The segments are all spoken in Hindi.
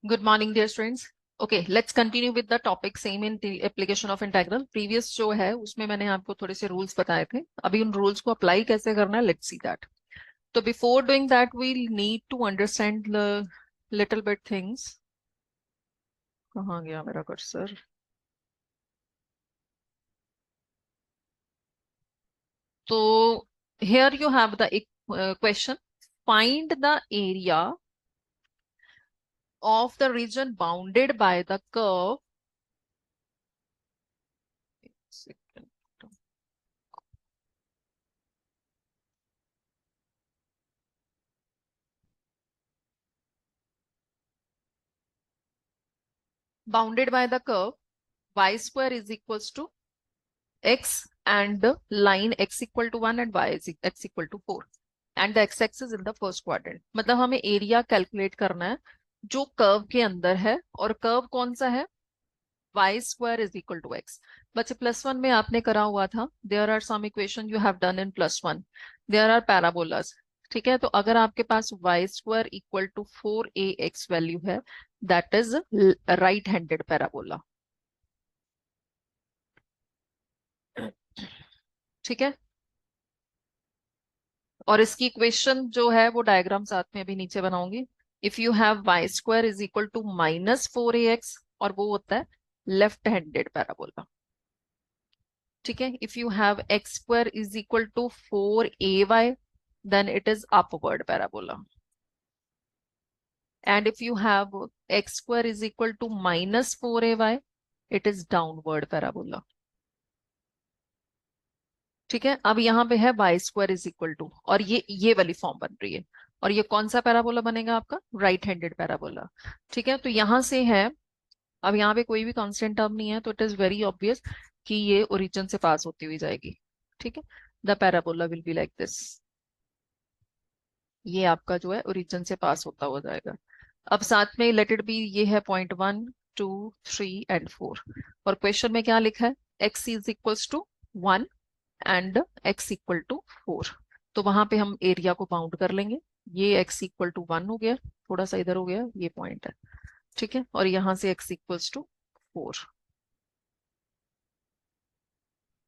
Good morning, dear students. Okay, let's continue with the topic same in the application of integral. Previous जो है उसमें मैंने आपको थोड़े से रूल्स बताए थे. अभी उन रूल्स को अप्लाई कैसे करना है, let's see that. So before doing that, we'll need to understand the little bit things. कहाँ गया मेरा cursor? So here you have the question. Find the area of the region bounded by the curve. Bounded by the curve y square is equals to x and the line x equal to 1 and y is x equal to 4 and the x axis in the first quadrant. मतलब हमें एरिया कैलकुलेट करना है जो कर्व के अंदर है और कर्व कौन सा है y square is equal to x. बच्चे +1 में आपने करा हुआ था. There are some equation you have done in +1. There are parabolas. ठीक है, तो अगर आपके पास y square equal to 4ax value है, that is right handed parabola. ठीक है, और इसकी इक्वेशन जो है वो डायग्राम साथ में अभी नीचे बनाऊंगी. If you have y square is equal to -4ax और वो होता है लेफ्ट हैंडेड पैराबोला. ठीक है, if you have x square is equal to 4ay then it is upward parabola. And if you have x square is equal to -4ay it is downward parabola. ठीक है, अब यहाँ पे है y square is equal to और ये वाली फॉर्म बन रही है और ये कौन सा पैराबोला बनेगा आपका राइट हैंडेड पैराबोला. ठीक है, तो यहाँ से है. अब यहाँ पे कोई भी कांस्टेंट टर्म नहीं है तो इट इज वेरी ऑब्वियस कि ये ओरिजिन से पास होती हुई जाएगी. ठीक है, the parabola will be like this. ये आपका जो है ओरिजिन से पास होता हुआ जाएगा. अब साथ में लेट इट बी ये है पॉइंट 1 2 3 एंड 4 और क्वेश्चन में क्या लिखा है x is equals to 1 and x equal to 4. तो वहां पे हम एरिया को बाउंड कर लेंगे. ये x इक्वल टू 1 हो गया, थोड़ा सा इधर हो गया, ये पॉइंट है. ठीक है, और यहां से x इक्वल्स टू 4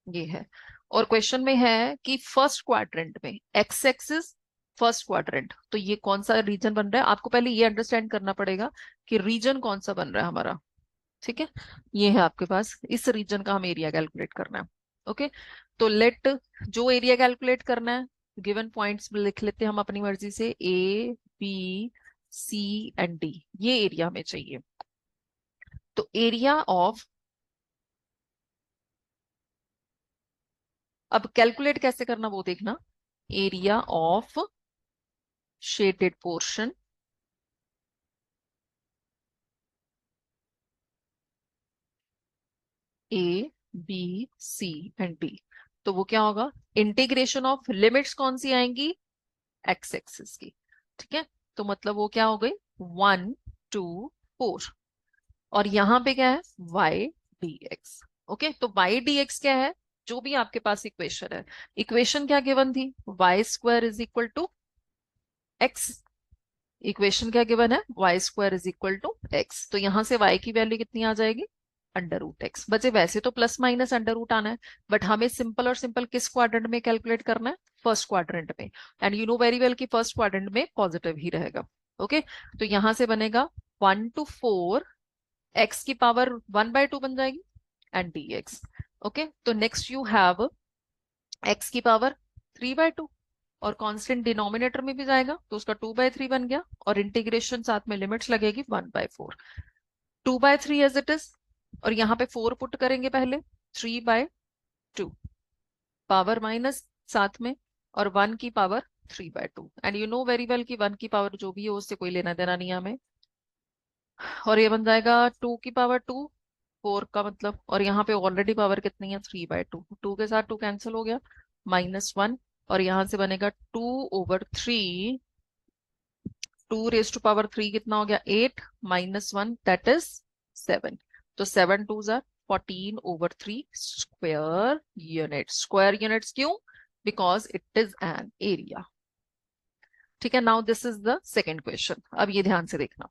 ये है. और क्वेश्चन में है कि फर्स्ट क्वाड्रेंट में x एक्सिस फर्स्ट क्वाड्रेंट, तो ये कौन सा रीजन बन रहा है आपको पहले ये अंडरस्टैंड करना पड़ेगा कि रीजन कौन सा बन रहा है हमारा. ठीक है, ये है आपके पास, इस रीजन का हम एरिया कैलकुलेट करना है. ओके, तो लेट जो एरिया कैलकुलेट करना है गिवन पॉइंट्स लिख लेते हैं हम अपनी मर्जी से A B C and D. ये एरिया हमें चाहिए. तो एरिया ऑफ, अब कैलकुलेट कैसे करना वो देखना. Area of shaded portion A B C and D. तो वो क्या होगा इंटीग्रेशन ऑफ लिमिट्स कौन सी आएंगी एक्स एक्सिस की. ठीक है, तो मतलब वो क्या हो गई 1 2 4 और यहाँ पे क्या है y dx. ओके, तो y dx क्या है जो भी आपके पास इक्वेशन है. इक्वेशन क्या गिवन थी y square is equal to x. Equation क्या गिवन है y square is equal to x. तो यहाँ से y की वैल्यू कितनी आ जाएगी √x. बचे वैसे तो प्लस माइनस √, आना है बट हमें सिंपल और सिंपल किस क्वाड्रेंट में कैलकुलेट करना है फर्स्ट क्वाड्रेंट में. And you know very well कि फर्स्ट क्वाड्रेंट में पॉजिटिव ही रहेगा. ओके, तो यहां से बनेगा 1 to 4 x की पावर 1/2 बन जाएगी एंड dx. ओके, तो नेक्स्ट यू हैव x की पावर 3/2 और कांस्टेंट डिनोमिनेटर में भी जाएगा तो उसका 2/3 बन गया और इंटीग्रेशन साथ में लिमिट्स लगेगी 1/4 2/3 एज इट इज. और यहाँ पे 4 पुट करेंगे पहले 3/2 पावर माइनस साथ में और 1 की power 3/2. And you know very well कि 1 की पावर जो भी है उससे कोई लेना देना नहीं है हमें. और ये बन जाएगा 2 की पावर 2 4 का मतलब, और यहाँ पे ऑलरेडी पावर कितनी है 3/2. 2 के साथ 2 कैंसिल हो गया -1 और यहाँ से बनेगा 2/3. 2 raised to power 3 कितना हो गया 8 -1 दैट इज 7. तो 7 2s are 14/3 square unit. Square units क्यों because it is an area. ठीक है, now this is the second question. अब ये ध्यान से देखना.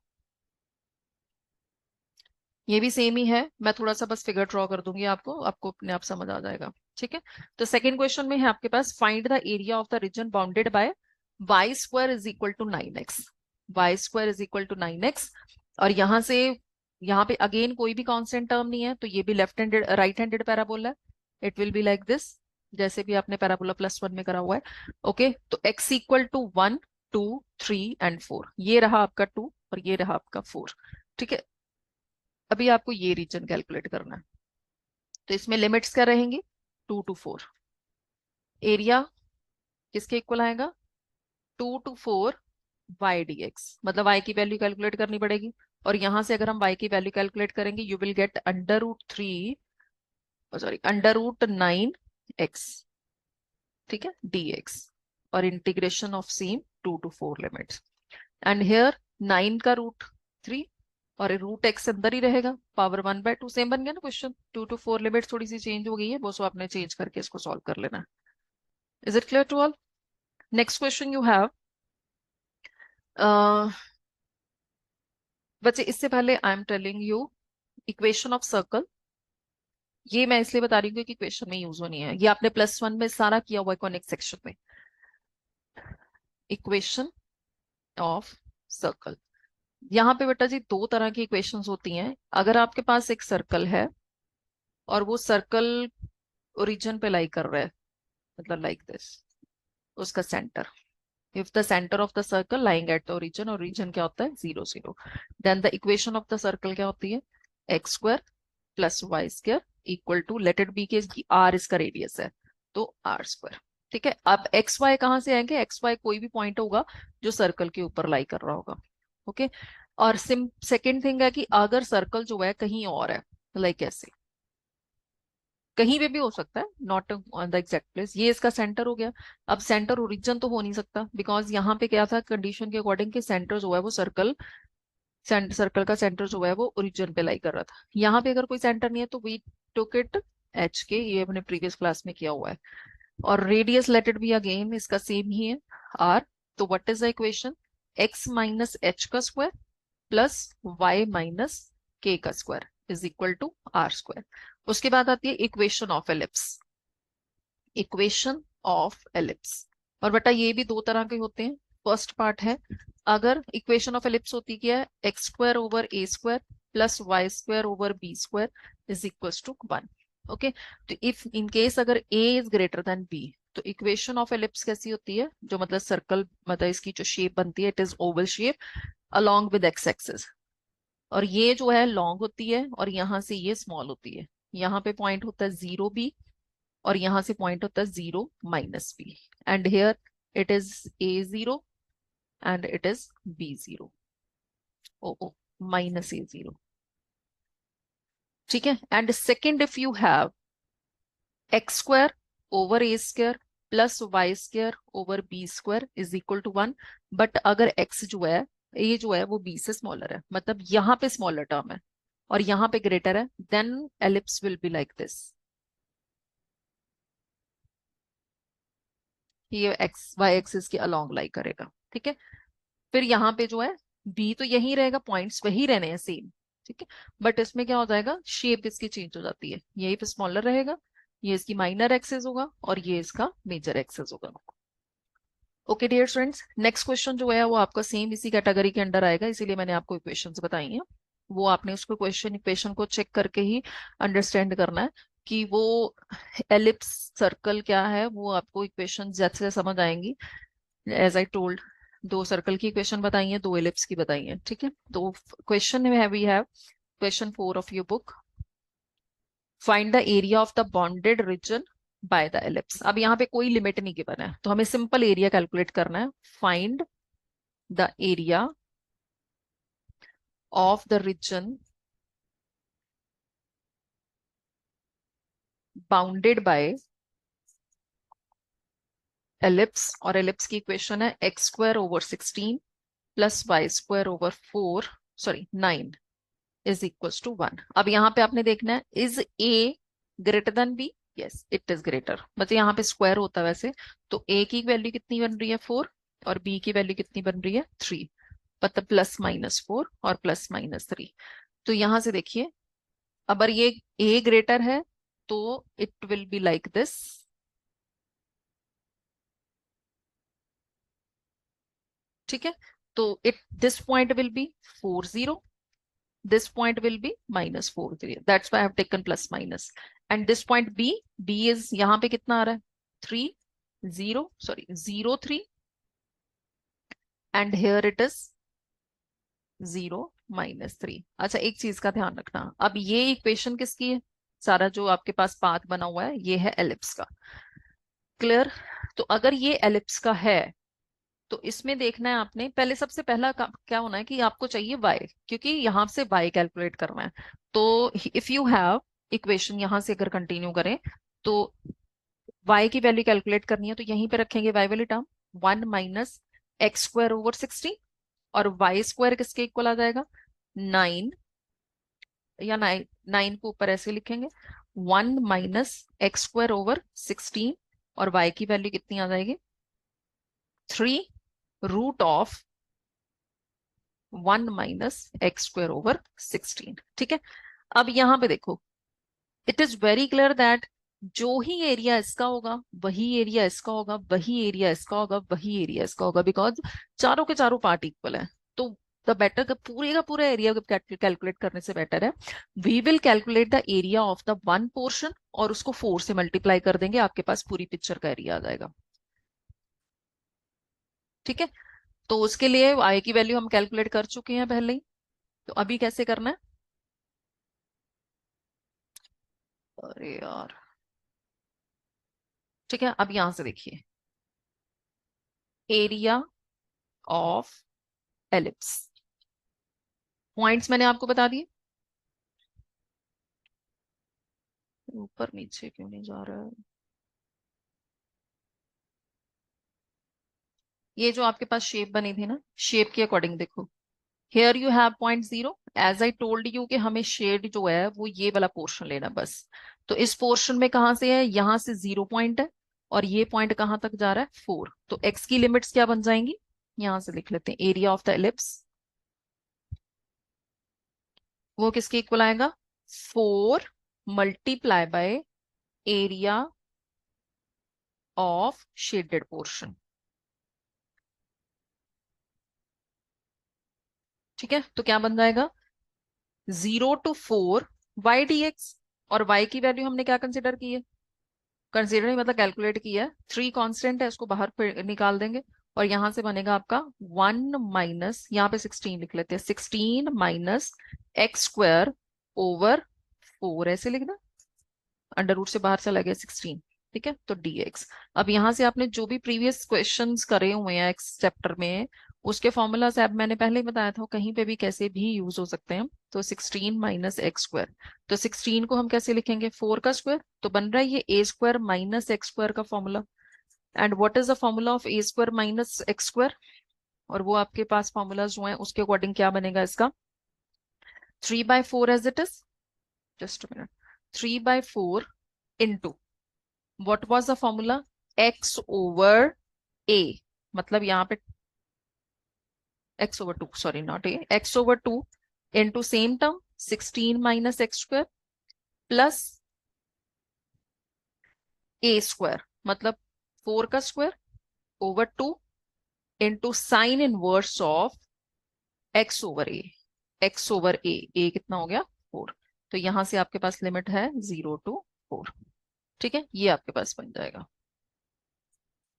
ये भी सेम ही है, मैं थोड़ा सा बस फिगर ड्रॉ कर दूंगी आपको, आपको अपने आप समझ आ जाएगा। ठीक है, तो सेकंड क्वेश्चन में है आपके पास, find the area of the region bounded by y square is equal to 9x। Y square is equal to 9x, और यहां से यहाँ पे अगेन कोई भी कांस्टेंट टर्म नहीं है, तो ये भी left handed right handed parabola है। It will be like this, जैसे भी आपने पैराबोला +1 में करा हुआ है। ओके, तो x इक्वल टू 1, 2, 3 एंड 4, ये रहा आपका 2 और ये रहा आपका 4। ठीक है, अभी आपको ये रीजन कैलकुलेट करना है, तो इसमें लिमिट्स क्या रहेंगी, 2 to 4। एरिया किसके इक्वल आएगा, 2 to 4 वाई डी एक्स, मतलब y की वैल्यू कैलकुलेट करनी पड़ेगी। और यहां से अगर हम y की वैल्यू कैलकुलेट करेंगे, you will get √3, sorry √9x, ठीक है, dx, और integration of same 2 to 4 limits. And here 9 का √3 और √x अंदर ही रहेगा, पावर 1/2, सेम बन गया ना क्वेश्चन। 2 to 4 लिमिट थोड़ी सी चेंज हो गई है, वो सो आपने चेंज करके इसको सॉल्व कर लेना है। Is it clear to all? Next question you have, बच्चे इससे पहले I am telling you, equation of circle, ये मैं इसलिए बता रही हूँ कि क्वेश्चन में यूज होनी है, ये आपने +1 में सारा किया हुआ है कॉनिक सेक्शन में। इक्वेशन ऑफ सर्कल, यहाँ पे बेटा जी दो तरह की इक्वेशंस होती हैं। अगर आपके पास एक सर्कल है और वो सर्कल ओरिजिन पे लाई कर रहा है, मतलब लाइक दिस, उसका centre, if the centre of the circle lying at the origin, और रीजन क्या होता है 0, 0, then the equation of the circle क्या होती है, x² + y² equal to, let it be के r इसका रेडियस है, तो r²। ठीक है, अब एक्स वाई कहाँ से आएंगे, एक्स वाई कोई भी पॉइंट होगा जो सर्कल के ऊपर लाई कर रहा होगा। ओके, और सेकेंड थिंग है कि अगर सर्कल जो है कहीं और है, लाइक ऐसे कहीं पे भी हो सकता है, not on the exact place, ये इसका सेंटर हो गया। अब सेंटर ओरिजिन तो हो नहीं सकता, बिकॉज यहाँ पे क्या था कंडीशन के अकॉर्डिंग कि सेंटर जो है वो सर्कल का सेंटर जो है वो ओरिजिन पे लाई कर रहा था। यहाँ पे अगर कोई सेंटर नहीं है तो वी टुक इट एच के, ये हमने प्रीवियस क्लास में किया हुआ है। और radius let it be again इसका सेम ही है, आर। तो what is the equation, x - h² +y - k² is equal to r²। उसके बाद आती है equation of ellipse. Equation of ellipse, और बेटा ये भी दो तरह के होते हैं। फर्स्ट पार्ट है, अगर इक्वेशन ऑफ एलिप्स होती क्या है, x² / a² +y² / b² is equal to 1। Okay, तो इफ इन केस अगर a इज ग्रेटर देन b, तो इक्वेशन ऑफ एलिप्स कैसी होती है, जो मतलब सर्कल, मतलब इसकी जो शेप बनती है, it is Oval shape along with x axis, और ये जो है लॉन्ग होती है और यहाँ से ये स्मॉल होती है। यहाँ पे पॉइंट होता है 0b, और यहाँ से पॉइंट होता है 0 - b, and here it is a0 and it is b0, O O -a0। ठीक है, and second, if you have x² / a² +y² / b² is equal to 1, but अगर x जो है, a जो है वो b से स्मॉलर है, मतलब यहाँ पे स्मॉलर टर्म है और यहाँ पे ग्रेटर है, then ellipse will be like this, ये एक्स वाई एक्सिस के अलोंग लाई करेगा। ठीक है, फिर यहाँ पे जो है बी तो यही रहेगा, पॉइंट्स वही रहने हैं सेम। ठीक है, बट इसमें क्या हो जाएगा, शेप इसकी चेंज हो जाती है, यही पे स्मॉलर रहेगा, ये इसकी माइनर एक्सिस होगा और ये इसका मेजर एक्सिस होगा। Okay dear students, next question जो है वो आपका सेम इसी कैटेगरी के अंडर आएगा, इसीलिए मैंने आपको इक्वेशंस बताई हैं। वो आपने उसको इक्वेशन को चेक करके ही अंडरस्टैंड करना है कि वो एलिप्स सर्कल क्या है, वो आपको इक्वेशन जैसे समझ आएंगी। एज आई टोल्ड, दो सर्कल की इक्वेशन बताई है, दो एलिप्स की बताई है। ठीक है, तो क्वेश्चन में we have question 4 of your book, find the area of the bounded region by the ellipse. अब यहाँ पे कोई लिमिट नहीं गिवन है, तो हमें सिंपल एरिया कैलकुलेट करना है। Find the area of the region bounded bye ellipse, और एलिप्स की इक्वेशन है x² / 16 +y² / 4, sorry 9 is equal to 1। अब यहाँ पे आपने देखना है, is a greater than b, yes it is greater, मतलब यहाँ पे स्क्वायर होता है वैसे, तो a की वैल्यू कितनी बन रही है 4 और b की वैल्यू कितनी बन रही है 3, मतलब +- 4 और +- 3। तो यहाँ से देखिए अगर ये a ग्रेटर है तो it will be like this, ठीक है। तो it this point will be 4 0, this point will be -4 3, that's why I have taken plus minus. And this point b is यहाँ पे कितना आ रहा है 3 0, sorry 0 3, and here it is 0 - 3। अच्छा एक चीज का ध्यान रखना, अब ये इक्वेशन किसकी है, सारा जो आपके पास पाथ बना हुआ है ये है एलिप्स का, क्लियर। तो अगर ये एलिप्स का है तो इसमें देखना है आपने, पहले सबसे पहला क्या होना है कि आपको चाहिए y, क्योंकि यहां से y कैलकुलेट करना है। तो इफ यू हैव इक्वेशन, यहां से अगर कंटिन्यू करें तो y की वैल्यू कैलकुलेट करनी है तो यहीं पे रखेंगे y वाली टर्म, 1 - x² / 16, और वाई स्क्वायर किसके इक्वल आ जाएगा 9, या 9 को ऊपर ऐसे लिखेंगे 1 - x² / 16, और y की वैल्यू कितनी आ जाएगी 3 √1 - x² / 16, ठीक है। अब यहां पे देखो, it is very clear that जो ही एरिया इसका होगा वही एरिया इसका होगा, वही एरिया इसका होगा, वही एरिया इसका होगा, बिकॉज चारों के चारों पार्ट इक्वल है। तो द बेटर, पूरे का पूरा एरिया कैलकुलेट करने से बेटर है we will calculate the area of the one portion, और उसको 4 से मल्टीप्लाई कर देंगे, आपके पास पूरी पिक्चर का एरिया आ जाएगा, ठीक है। तो उसके लिए आई की वैल्यू हम कैलकुलेट कर चुके हैं पहले ही, तो अभी कैसे करना है, अरे यार, ठीक है। अब यहां से देखिए एरिया ऑफ एलिप्स, पॉइंट्स मैंने आपको बता दिए, ऊपर नीचे क्यों नहीं जा रहा है, ये जो आपके पास शेप बनी थी ना, शेप के अकॉर्डिंग देखो, here you have point 0, as I told you कि हमें शेड जो है वो ये वाला पोर्शन लेना बस। तो इस पोर्शन में कहां से है, यहां से 0 पॉइंट है, और ये पॉइंट कहां तक जा रहा है 4, तो x की लिमिट्स क्या बन जाएंगी, यहां से लिख लेते हैं एरिया ऑफ द एलिप्स, वो किसके इक्वल आएगा 4 × एरिया ऑफ शेडेड पोर्शन, ठीक है। तो क्या बन जाएगा 0 to 4 y dx, और y की वैल्यू हमने क्या कंसिडर की है, कंसिडर नहीं मतलब कैलकुलेट किया है, 3 कांस्टेंट है, उसको बाहर निकाल देंगे, और यहां से बनेगा आपका 1 माइनस, यहाँ पे 16 लिख लेते हैं, 16 - x²/4, ऐसे लिखना, अंडर रूट से बाहर चला गया 16, ठीक है। तो dx, अब यहां से आपने जो भी प्रीवियस क्वेश्चंस करे हुए हैं एक्स चैप्टर में, उसके फॉर्मूलाज अब मैंने पहले ही बताया था, कहीं पे भी कैसे भी यूज हो सकते हैं। तो 16 - x², तो 16 को हम कैसे लिखेंगे 4 का स्क्वायर, तो बन रहा है ये a² - x² का formula. And what is the formula of a² - x², और वो आपके पास फॉर्मूलाज जो हैं उसके अकॉर्डिंग क्या बनेगा इसका 3/4 as it is, just minute, 3/4 into what was the formula x/a, मतलब यहाँ पे x/2, sorry not a, x/2 into same term 16 - x² plus a², मतलब 4 का square over 2 into sine inverse of x/a, x/a कितना हो गया 4, तो यहां से आपके पास लिमिट है 0 to 4, ठीक है, ये आपके पास बन जाएगा।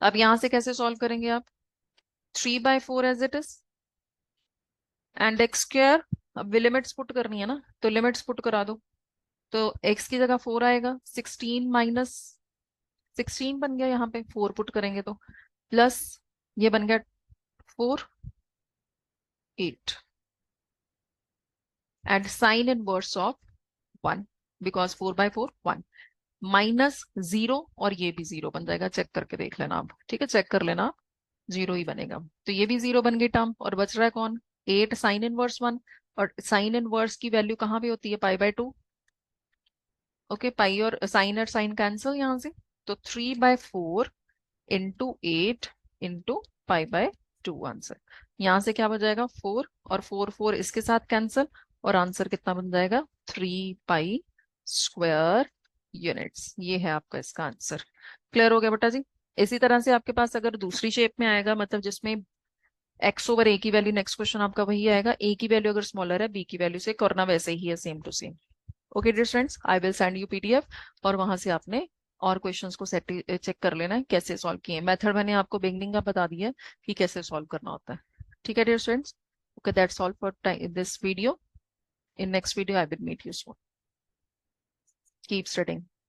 अब यहां से कैसे सॉल्व करेंगे आप 3/4 as it is, and x², अब लिमिट्स पुट करनी है ना, तो लिमिट्स पुट करा दो, तो x की जगह 4 आएगा, 16 बन गया, यहाँ पे 4 पुट करेंगे तो प्लस ये बन गया 4 8, and sign inverse of 1, because 4/4 1, -0, और ये भी 0 बन जाएगा, चेक करके देख लेना आप, ठीक है, चेक कर लेना आप, 0 ही बनेगा, तो ये भी 0 बन गई टर्म, और बच रहा है कौन 8 साइन इनवर्स 1, और साइन इनवर्स की वैल्यू कहाँ पे होती है π/2, ओके, पाई और साइन कैंसिल यहाँ से, तो 3/4 इंटू 8 इंटू π/2 आंसर, यहाँ से क्या बच जाएगा 4, और 4 4 इसके साथ कैंसिल, और आंसर कितना बन जाएगा 3 पाई यूनिट्स। ये है आपका इसका आंसर। क्लियर हो गया बेटा जी। इसी तरह से आपके पास अगर दूसरी शेप में आएगा, मतलब जिसमें x/a की वैल्यू, नेक्स्ट क्वेश्चन आपका वही आएगा, a की वैल्यू अगर स्मॉलर है b की वैल्यू से, करना वैसे ही है, same to same. Okay dear students, I will send you PDF, और वहां से आपने और क्वेश्चंस को चेक कर लेना है कैसे सॉल्व किए। मेथड मैंने आपको बिगनिंग का बता दिया है कि कैसे सॉल्व करना होता है। ठीक है dear students. Okay, that's all for this video. In next video I will meet you soon. Keep studying.